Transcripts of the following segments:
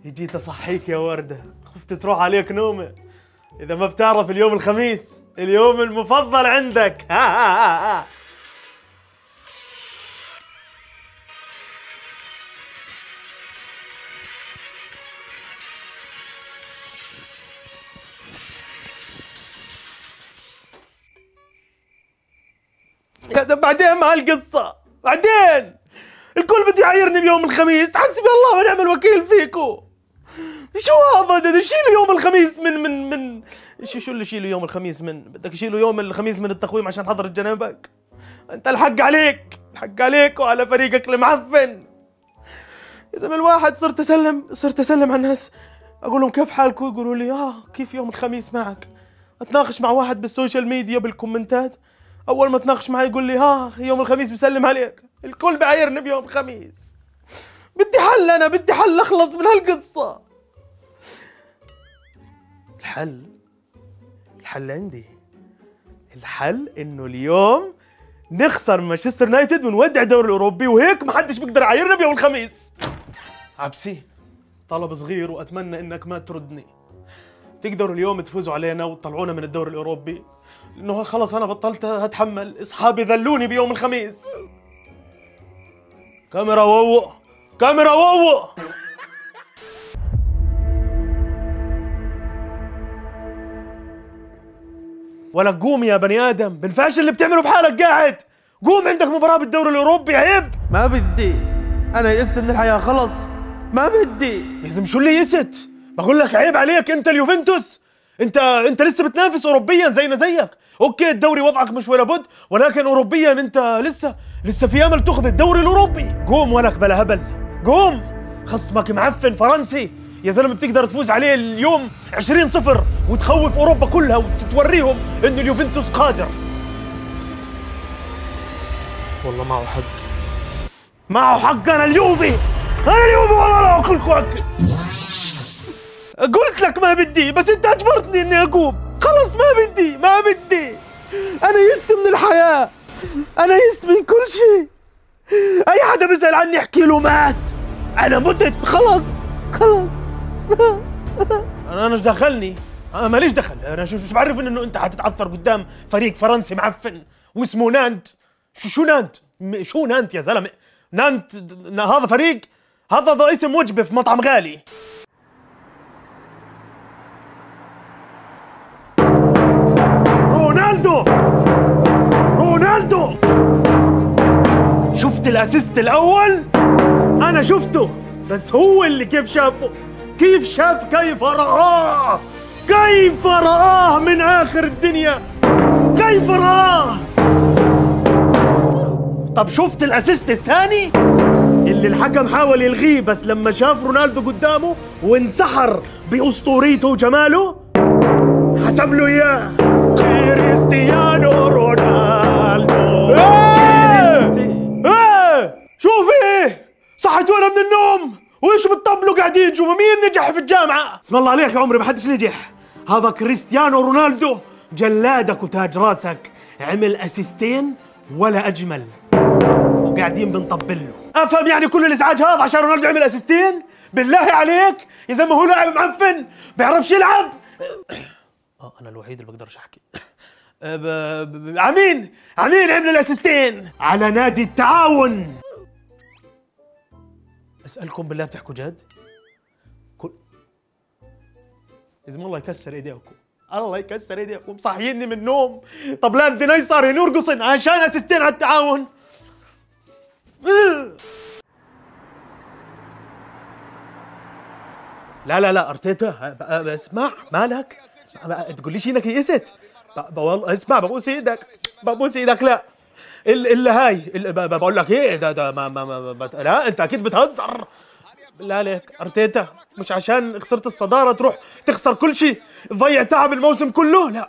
جيت اصحيك يا وردة، خفت تروح عليك نومة. إذا ما بتعرف اليوم الخميس اليوم المفضل عندك. يا زلمة بعدين مع القصة، بعدين الكل بده يعايرني بيوم الخميس. حسبي الله ونعم الوكيل فيكو. شو هذا؟ شيلوا يوم الخميس من شو اللي شيلوا يوم الخميس من؟ بدك تشيلوا يوم الخميس من التقويم عشان حضرة جنابك؟ انت الحق عليك، الحق عليك وعلى فريقك المعفن. يا زلمة الواحد صرت اسلم على الناس، اقول لهم كيف حالكم؟ يقولوا لي كيف يوم الخميس معك؟ اتناقش مع واحد بالسوشيال ميديا بالكومنتات، اول ما اتناقش معي يقول لي يوم الخميس بسلم عليك. الكل بعايرني بيوم الخميس. بدي حل، انا بدي حل اخلص من هالقصة. الحل عندي. الحل انه اليوم نخسر مانشستر يونايتد ونودع الدوري الاوروبي، وهيك ما حدش بيقدر يعايرنا بيوم الخميس. عبسي طلب صغير واتمنى انك ما تردني. تقدروا اليوم تفوزوا علينا وتطلعونا من الدوري الاوروبي، لانه خلص انا بطلت اتحمل. اصحابي ذلوني بيوم الخميس. كاميرا وو، كاميرا وو. ولا قوم يا بني ادم، بنفعش اللي بتعمله بحالك قاعد. قوم، عندك مباراة بالدوري الاوروبي، عيب. ما بدي، انا يئست من الحياة خلص، ما بدي. يا زلمة شو اللي يئست؟ بقول لك عيب عليك، انت اليوفنتوس، انت لسه بتنافس اوروبيا زينا زيك. اوكي الدوري وضعك مش ولا بد، ولكن اوروبيا انت لسه في امل تاخذ الدوري الاوروبي. قوم ولك بلا هبل، قوم. خصمك معفن فرنسي يا زلمه، بتقدر تفوز عليه اليوم 20-0 وتخوف اوروبا كلها وتوريهم انه اليوفنتوس قادر. والله معه حق، معه حق. انا اليوفي والله لا اكلكم اكل. قلت لك ما بدي، بس انت اجبرتني اني اقوم. خلص ما بدي. انا يئست من الحياة، انا يئست من كل شيء. اي حدا بيسأل عني احكي له مات، انا متت. خلص انا ايش دخلني؟ انا ماليش دخل. انا شو بعرف انه انت حتتعثر قدام فريق فرنسي معفن واسمه نانت. شو نانت؟ شو نانت يا زلمه؟ نانت هذا فريق، هذا اسم وجبه في مطعم غالي. رونالدو شفت الاسيست الاول؟ انا شفته، بس هو اللي كيف شافه، كيف رآه من آخر الدنيا، كيف رآه. طب شفت الأسيست الثاني اللي الحكم حاول يلغيه، بس لما شاف رونالدو قدامه وانسحر بأسطوريته وجماله حسب له إياه. كريستيانو رونالدو. شوف صحتونا من النوم وايش بتطبلوا قاعدين جوا؟ مين نجح في الجامعة؟ اسم الله عليك يا عمري، ما حدش نجح. هذا كريستيانو رونالدو جلادك وتاج راسك، عمل اسيستين ولا اجمل، وقاعدين بنطبل له. افهم يعني كل الازعاج هذا عشان رونالدو عمل اسيستين؟ بالله عليك يا زلمه، هو لاعب معفن بيعرفش يلعب. انا الوحيد اللي بقدرش احكي. عمين عمل الاسيستين على نادي التعاون. اسالكم بالله بتحكوا جد؟ لازم الله يكسر ايديكم، الله يكسر ايديكم، صحييني من النوم. طب لا الذناي صار يرقصن عشان اسيستين على التعاون. لا ارتيتا اسمع، مالك؟ تقوليش انك يئست. والله اسمع، ببوس ايدك لا الا هاي بقول لك ايه ده لا انت اكيد بتهزر. بالله عليك ارتيتا، مش عشان خسرت الصدارة تروح تخسر كل شيء، تضيع تعب الموسم كله. لا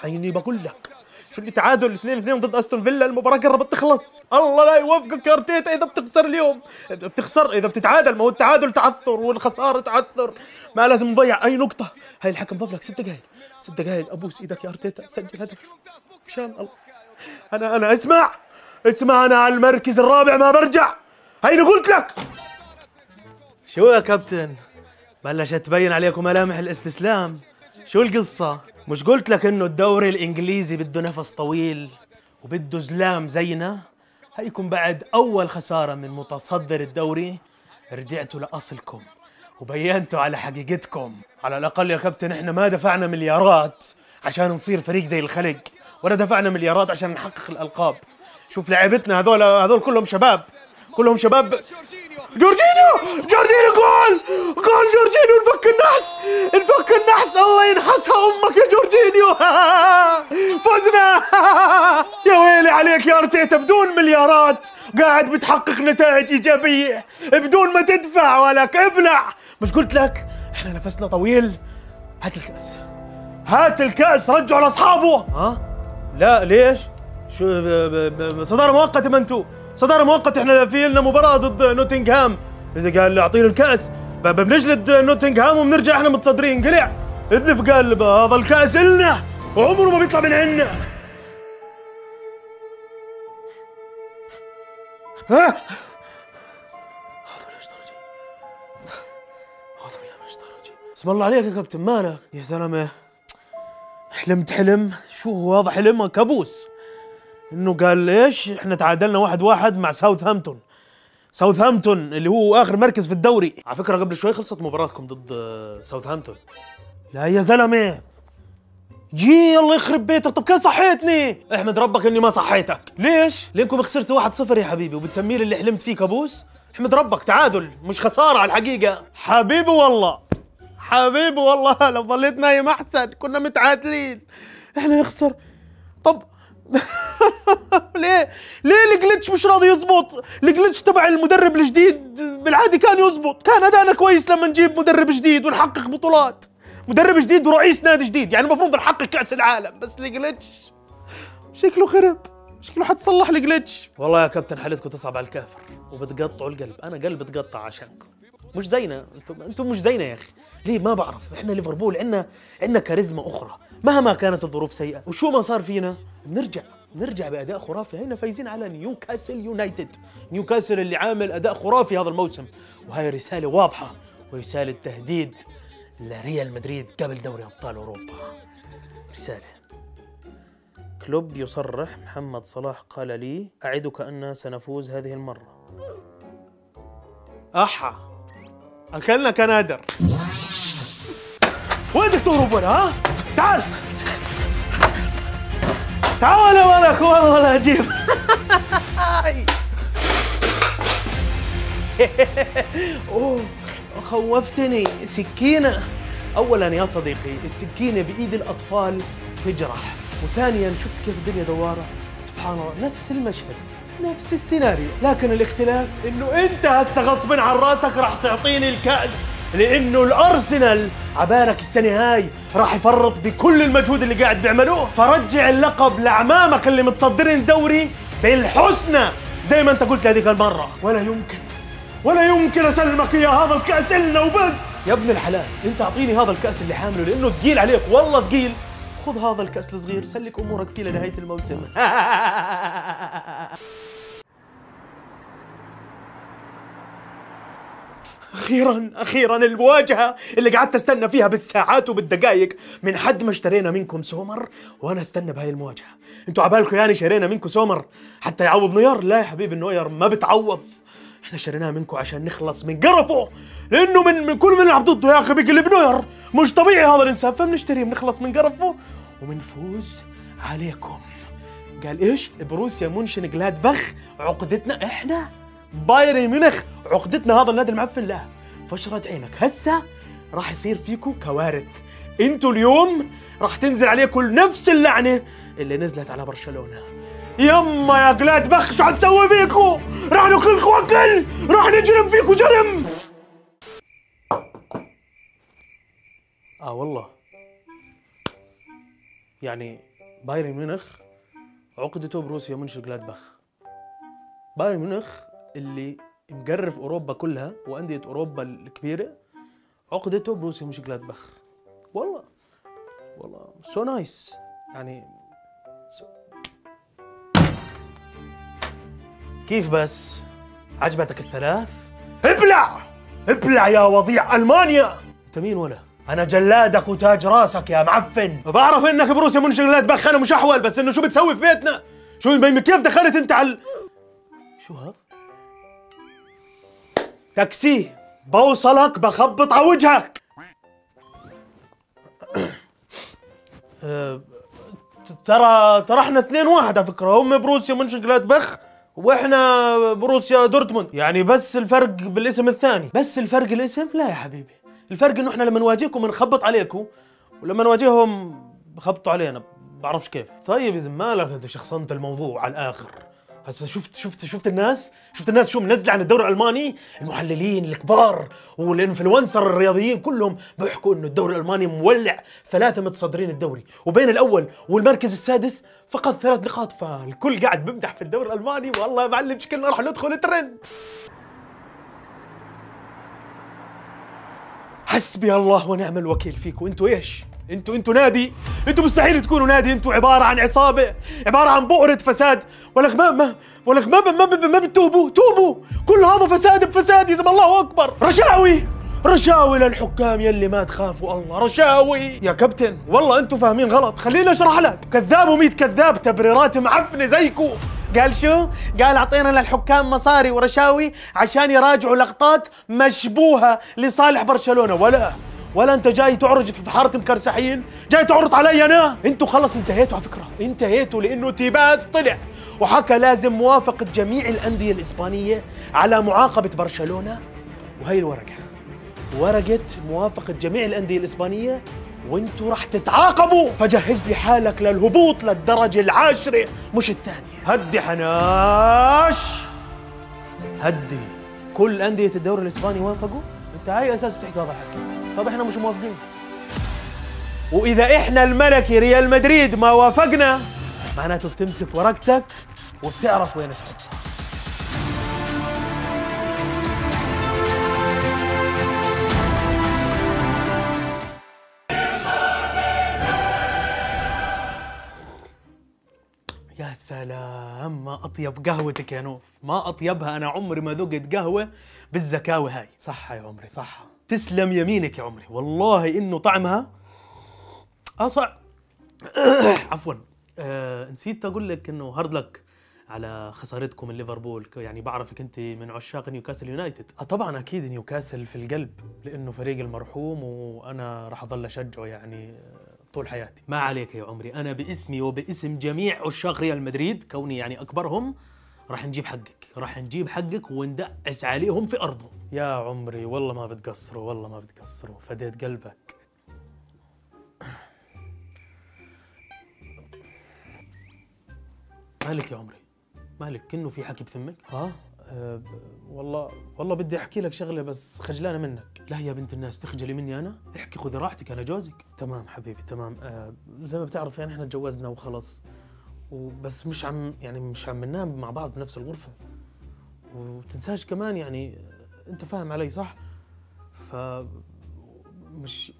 عيني بقول لك، شو اللي تعادل 2-2 ضد استون فيلا، المباراة قربت تخلص. الله لا يوفقك يا ارتيتا اذا بتخسر اليوم، اذا بتتعادل، ما هو التعادل تعثر والخسارة تعثر، ما لازم نضيع اي نقطة. هاي الحكم ضاف لك 6 دقائق، ابوس ايدك يا ارتيتا سجل هدف مشان الله. انا اسمع انا على المركز الرابع ما برجع، هيني قلت لك. شو يا كابتن؟ بلشت تبين عليكم ملامح الاستسلام. شو القصة؟ مش قلت لك انه الدوري الانجليزي بده نفس طويل وبده زلام زينا؟ هيكم بعد اول خسارة من متصدر الدوري رجعتوا لاصلكم وبينتوا على حقيقتكم. على الاقل يا كابتن احنا ما دفعنا مليارات عشان نصير فريق زي الخلق، ولا دفعنا مليارات عشان نحقق الالقاب. شوف لعيبتنا هذول كلهم شباب، كلهم شباب. جورجينيو جول جورجينيو، نفك النحس الله ينحسها امك يا جورجينيو. فزنا. يا ويلي عليك يا ارتيتا، بدون مليارات قاعد بتحقق نتائج ايجابيه بدون ما تدفع ولك. ابلع. مش قلت لك احنا نفسنا طويل؟ هات الكاس رجعوا لاصحابه. ها لا ليش؟ شو صدارة مؤقتة؟ ما انتو صدارة مؤقتة، احنا في لنا مباراة ضد نوتنغهام، اذا قال اعطيني الكاس بنجلد نوتنغهام وبنرجع احنا متصدرين. قلع اذف قال هذا الكاس لنا وعمره ما بيطلع من عنا. ها اسم الله عليك يا كابتن، مالك يا زلمه؟ حلمت حلم. شو هو هذا؟ حلم كابوس. انه قال ايش؟ احنا تعادلنا 1-1 مع ساوثهامبتون اللي هو اخر مركز في الدوري. على فكره قبل شوي خلصت مباراتكم ضد ساوثهامبتون. لا يا زلمه جي الله يخرب بيتك. طب كان صحيتني. احمد ربك اني ما صحيتك. ليش؟ لانكم خسرتوا 1-0 يا حبيبي وبتسميه اللي حلمت فيه كابوس. احمد ربك تعادل مش خساره على الحقيقه. حبيبي والله لو ظليت نايم احسن، كنا متعادلين احنا نخسر. طب ليه الجلتش مش راضي يزبط؟ الجلتش تبع المدرب الجديد بالعادي كان يزبط، كان ادانا كويس لما نجيب مدرب جديد ونحقق بطولات، مدرب جديد ورئيس نادي جديد، يعني المفروض نحقق كأس العالم. بس الجلتش شكله خرب، شكله حتصلح الجلتش. والله يا كابتن حالتكم تصعب على الكافر وبتقطعوا القلب. انا قلبي اتقطع عشانكم. مش زينا انتم مش زينا يا اخي. ليه ما بعرف. احنا ليفربول عندنا كاريزما اخرى مهما كانت الظروف سيئه، وشو ما صار فينا بنرجع باداء خرافي. هينا فايزين على نيوكاسل يونايتد، نيوكاسل اللي عامل اداء خرافي هذا الموسم، وهي رساله واضحه ورساله تهديد لريال مدريد قبل دوري ابطال اوروبا. رساله. كلوب يصرح: محمد صلاح قال لي اعدك اننا سنفوز هذه المره. احا اكلنا كنادر. وين دكتور اوروبا؟ ها تعال ولك والله لا اجيب. اوه خوفتني. سكينه. اولا يا صديقي السكينه بايد الاطفال تجرح، وثانيا شفت كيف الدنيا دواره. سبحان الله نفس المشهد نفس السيناريو، لكن الاختلاف انه انت هسه غصب عن راسك راح تعطيني الكأس، لانه الارسنال عبالك السنه هاي راح يفرط بكل المجهود اللي قاعد بيعملوه، فرجع اللقب لاعمامك اللي متصدرين الدوري بالحسنى زي ما انت قلت هذيك المره. ولا يمكن اسلمك يا هذا الكأس إلنا وبس. يا ابن الحلال انت اعطيني هذا الكأس اللي حامله لانه ثقيل عليك، والله ثقيل. خذ هذا الكأس الصغير سلك امورك فيه لنهايه الموسم. اخيرا المواجهه اللي قعدت استنى فيها بالساعات وبالدقائق من حد ما اشترينا منكم سومر، وانا استنى بهاي المواجهه. انتوا عبالكم يعني شرينا منكم سومر حتى يعوض نوير؟ لا يا حبيبي، النوير ما بتعوض. احنا شريناه منكم عشان نخلص من قرفه، لانه من كل من نلعب ضده يا اخي بيقلب نوير. مش طبيعي هذا الانسان، فبنشتريه بنخلص من قرفه وبنفوز عليكم. قال ايش؟ بروسيا مونشن جلادباخ عقدتنا احنا؟ بايرن ميونخ عقدتنا هذا النادي المعفن؟ لا، فشرت عينك. هسه راح يصير فيكم كوارث. انتوا اليوم راح تنزل عليكم نفس اللعنه اللي نزلت على برشلونه. يما يا جلادباخ شو حتسوي فيكم؟ راح ناكلكم اكل، راح نجرم فيكم جرم. والله يعني بايرن ميونخ عقدته بروسيا مونشن جلادباخ. بايرن ميونخ اللي مقرف اوروبا كلها وانديه اوروبا الكبيره عقدته بروسيا مونشن جلادباخ. والله سو نايس يعني. كيف بس؟ عجبتك الثلاث؟ ابلع يا وضيع المانيا. انت مين ولا؟ انا جلادك وتاج راسك يا معفن. بعرف انك بروسيا منشنجلادباخ، انا مش احول، بس انه شو بتسوي في بيتنا؟ كيف دخلت انت على شو هذا؟ تاكسي بوصلك بخبط على وجهك. ترى احنا 2-1 على فكره، هم بروسيا منشنجلادباخ واحنا بروسيا دورتموند، يعني بس الفرق بالاسم الثاني. بس الفرق الاسم؟ لا يا حبيبي، الفرق انه احنا لما نواجهكم بنخبط عليكم، ولما نواجههم بخبطوا علينا، بعرفش كيف. طيب يا زمالك انت شخصنت الموضوع على الاخر. هسه شفت الناس شو منزله عن الدوري الالماني؟ المحللين الكبار والانفلونسر الرياضيين كلهم بيحكوا انه الدوري الالماني مولع، 3 متصدرين الدوري، وبين الاول والمركز السادس فقط 3 نقاط، فالكل قاعد بمدح في الدوري الالماني. والله يا معلم شكلنا راح ندخل ترند. حسبي الله ونعم الوكيل فيكم. انتوا ايش؟ انتوا نادي؟ انتوا مستحيل تكونوا نادي، انتوا عباره عن عصابه، عباره عن بؤره فساد. ولك ما بتتوبوا؟ توبوا، كل هذا فساد بفساد يا زلمه. الله اكبر. رشاوي للحكام يلي ما تخافوا الله، رشاوي يا كابتن. والله انتوا فاهمين غلط، خليني اشرح لك. كذاب و100 كذاب، تبريرات معفنه زيكو. قال شو؟ قال اعطينا للحكام مصاري ورشاوي عشان يراجعوا لقطات مشبوهه لصالح برشلونه. ولا انت جاي تعرج في حاره مكرسحين، جاي تعرض علي انا؟ انتوا خلص انتهيتوا على فكره، انتهيتوا، لانه تيباس طلع وحكى لازم موافقه جميع الانديه الاسبانيه على معاقبه برشلونه، وهي الورقه، ورقه موافقه جميع الانديه الاسبانيه، وانتوا راح تتعاقبوا. فجهز لي حالك للهبوط للدرجه العاشره مش الثانيه. هدي حناش، هدي. كل انديه الدوري الاسباني وافقوا؟ انت هاي اساس بتحكي هذا الحكي. طب احنا مش موافقين، واذا احنا الملكي ريال مدريد ما وافقنا، معناته بتمسك ورقتك وبتعرف وين تحطها. يا سلام، ما اطيب قهوتك يا نوف، ما اطيبها. انا عمري ما ذقت قهوه بالزكاوه هاي. صح يا عمري، صح، تسلم يمينك يا عمري، والله انه طعمها صح. عفوا، نسيت اقول لك انه هارد لك على خسارتكم من ليفربول. يعني بعرفك انت من عشاق نيوكاسل يونايتد. طبعا اكيد نيوكاسل في القلب، لانه فريق المرحوم وانا راح اضل اشجعه يعني طول حياتي. ما عليك يا عمري، انا باسمي وباسم جميع عشاق ريال مدريد، كوني يعني اكبرهم، راح نجيب حقك وندعس عليهم في ارضهم. يا عمري والله ما بتقصروا، فديت قلبك. مالك يا عمري؟ مالك كأنه في حكي بثمك؟ والله بدي احكي لك شغله بس خجلانه منك. لا يا بنت الناس، تخجلي مني انا؟ احكي، خذي راحتك، انا جوزك. تمام حبيبي تمام. زي ما بتعرف يعني احنا تجوزنا وخلص، وبس مش عم ننام مع بعض بنفس الغرفه. وتنساش كمان يعني انت فاهم علي صح؟ مش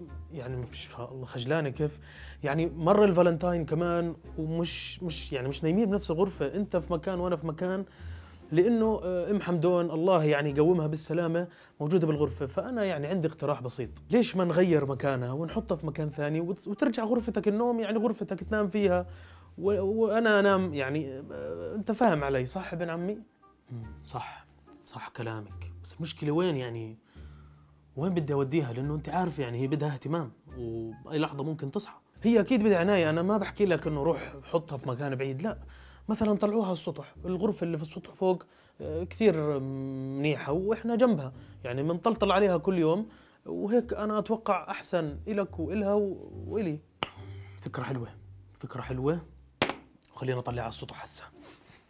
خجلانه كيف؟ يعني مر الفالنتاين كمان ومش نايمين بنفس الغرفه، انت في مكان وانا في مكان، لانه ام حمدون الله يعني يقومها بالسلامه موجوده بالغرفه. فانا يعني عندي اقتراح بسيط، ليش ما نغير مكانها ونحطها في مكان ثاني وترجع غرفتك النوم، يعني غرفتك تنام فيها وانا انام، يعني انت فاهم علي صح ابن عمي؟ صح كلامك، بس المشكله وين يعني وين بدي اوديها؟ لانه انت عارف يعني هي بدها اهتمام وباي لحظه ممكن تصحى. هي اكيد بدها عنايه، انا ما بحكي لك انه روح حطها في مكان بعيد، لا، مثلا طلعوها السطح، الغرفه اللي في السطح فوق كثير منيحه واحنا جنبها، يعني بنطلطل عليها كل يوم، وهيك انا اتوقع احسن الك والها والي. فكره حلوه، وخلينا نطلع على السطح هسه.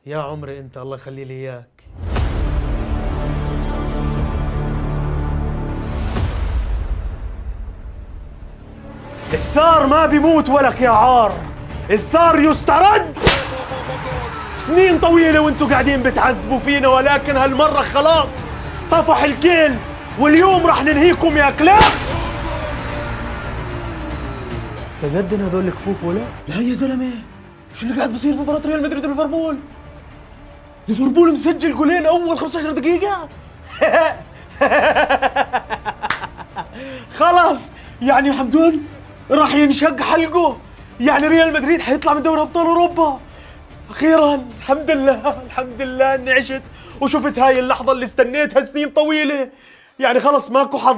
يا عمري انت الله يخلي لي اياك. الثار ما بيموت ولك يا عار، الثار يسترد. سنين طويلة وانتوا قاعدين بتعذبوا فينا، ولكن هالمرة خلاص طفح الكيل، واليوم راح ننهيكم يا كلاب. تجدن هذول الكفوف ولا؟ لا يا زلمة، شو اللي قاعد بصير في مباراة ريال مدريد وليفربول؟ ليفربول مسجل جولين أول 15 دقيقة؟ خلاص يعني حمدون راح ينشق حلقه، يعني ريال مدريد حيطلع من دوري ابطال اوروبا اخيرا. الحمد لله الحمد لله اني عشت وشفت هاي اللحظه اللي استنيتها سنين طويله. يعني خلص ماكو حظ.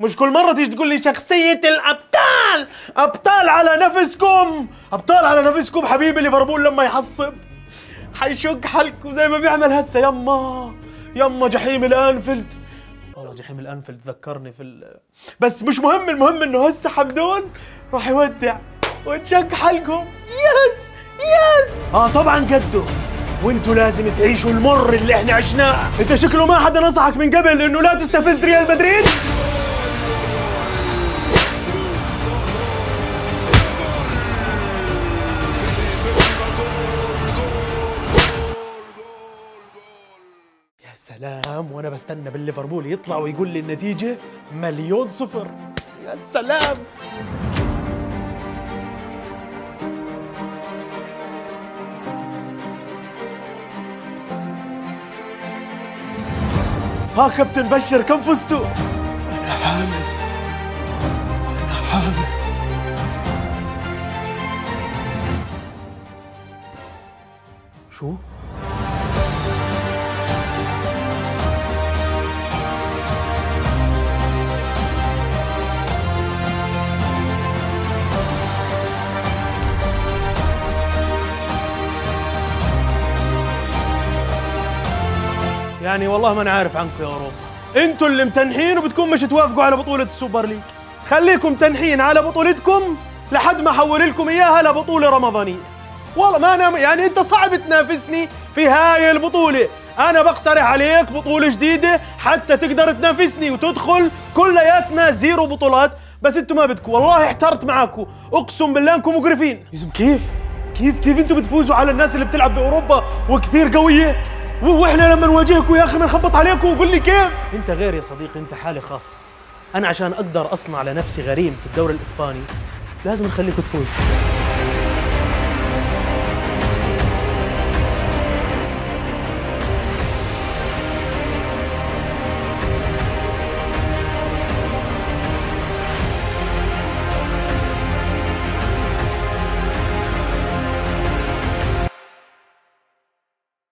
مش كل مره تيجي تقول لي شخصيه الابطال، ابطال على نفسكم، ابطال على نفسكم. حبيبي ليفربول لما يحصب حيشق حلقه زي ما بيعمل هسه. يما جحيم الانفيلد. والله جحيم الانفيلد ذكرني بس مش مهم، المهم انه هسه حمدون راح يودع وتشق حلقهم. يس طبعا قده، وانتوا لازم تعيشوا المر اللي احنا عشناه. انت شكله ما حدا نصحك من قبل انه لا تستفز ريال مدريد. يا سلام، وانا بستنى بالليفربول يطلع ويقول لي النتيجة 1,000,000. يا سلام. ها كابتن بشر كم فزتوا؟ أنا حامل. شو؟ يعني والله ما انا عارف عنكم يا اوروبا، انتوا اللي متنحين وبتكون مش توافقوا على بطولة السوبر ليج. خليكم تنحين على بطولتكم لحد ما احول لكم اياها لبطولة رمضانية. والله ما انا يعني انت صعب تنافسني في هاي البطولة. انا بقترح عليك بطولة جديدة حتى تقدر تنافسني وتدخل كلياتنا 0 بطولات، بس انتوا ما بدكم. والله احترت معاكم، اقسم بالله انكم مقرفين. كيف انتوا بتفوزوا على الناس اللي بتلعب باوروبا وكثير قوية، واحنا لما نواجهكم يا اخي بنخبط عليكم؟ وقول لي كيف؟ انت غير يا صديقي، انت حالة خاصة. انا عشان اقدر اصنع لنفسي غريم في الدوري الاسباني لازم نخليكم تفوزوا.